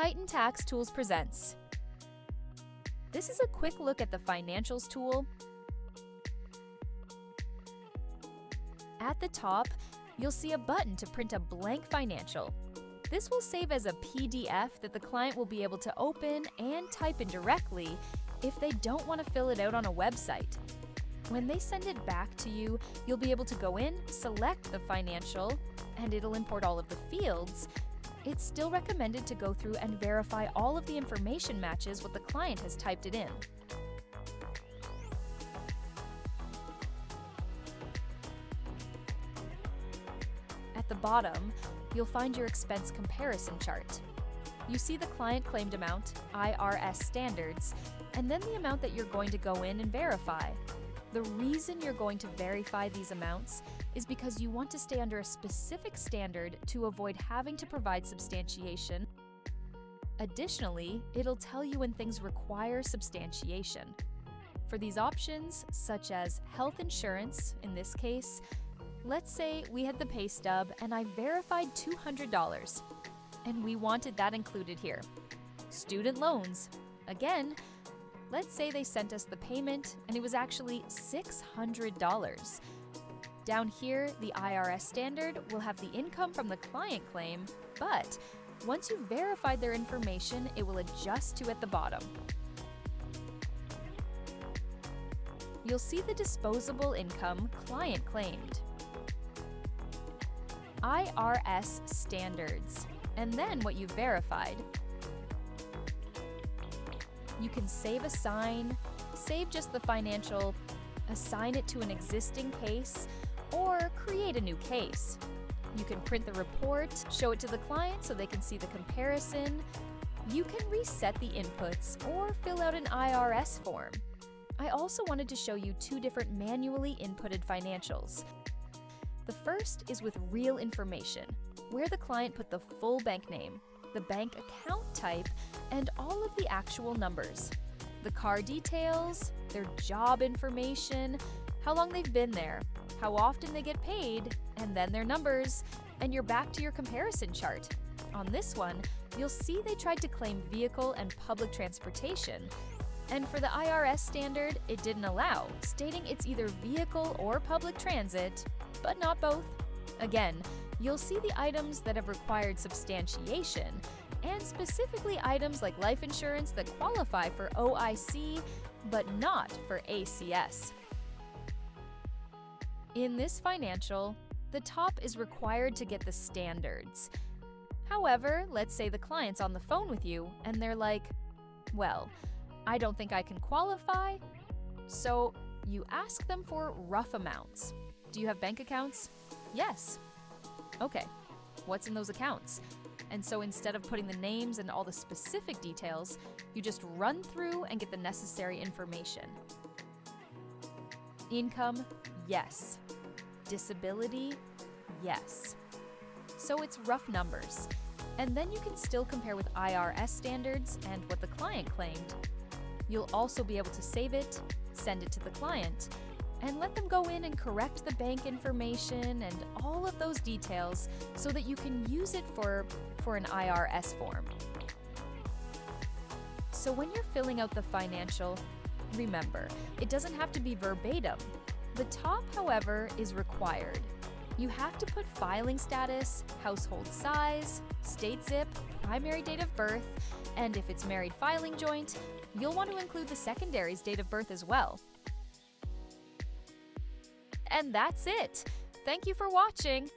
Titan Tax Tools presents. This is a quick look at the Financials tool. At the top, you'll see a button to print a blank financial. This will save as a PDF that the client will be able to open and type in directly if they don't want to fill it out on a website. When they send it back to you, you'll be able to go in, select the financial, and it'll import all of the fields. It's still recommended to go through and verify all of the information matches what the client has typed it in. At the bottom, you'll find your expense comparison chart. You see the client claimed amount, IRS standards, and then the amount that you're going to go in and verify. The reason you're going to verify these amounts is because you want to stay under a specific standard to avoid having to provide substantiation. Additionally, it'll tell you when things require substantiation. For these options, such as health insurance, in this case, let's say we had the pay stub and I verified $200, and we wanted that included here. Student loans, again, let's say they sent us the payment and it was actually $600. Down here, the IRS standard will have the income from the client claim, but once you've verified their information, it will adjust to at the bottom. You'll see the disposable income client claimed, IRS standards, and then what you've verified. You can save a sign, save just the financial, assign it to an existing case, or create a new case. You can print the report, show it to the client so they can see the comparison. You can reset the inputs or fill out an IRS form. I also wanted to show you two different manually inputted financials. The first is with real information, where the client put the full bank name, the bank account type, and all of the actual numbers. The car details, their job information, how long they've been there, how often they get paid, and then their numbers, and you're back to your comparison chart. On this one, you'll see they tried to claim vehicle and public transportation, and for the IRS standard, it didn't allow, stating it's either vehicle or public transit, but not both. Again, you'll see the items that have required substantiation, and specifically items like life insurance that qualify for OIC, but not for ACS. In this financial, the top is required to get the standards. However, let's say the client's on the phone with you and they're like, well, I don't think I can qualify. So you ask them for rough amounts. Do you have bank accounts? Yes. Okay, what's in those accounts? And so instead of putting the names and all the specific details, you just run through and get the necessary information. Income, yes. Disability, yes. So it's rough numbers. And then you can still compare with IRS standards and what the client claimed. You'll also be able to save it, send it to the client, and let them go in and correct the bank information and all of those details so that you can use it for an IRS form. So when you're filling out the financial, remember, it doesn't have to be verbatim. The top, however, is required. You have to put filing status, household size, state zip, primary date of birth, and if it's married filing joint, you'll want to include the secondary's date of birth as well. And that's it! Thank you for watching!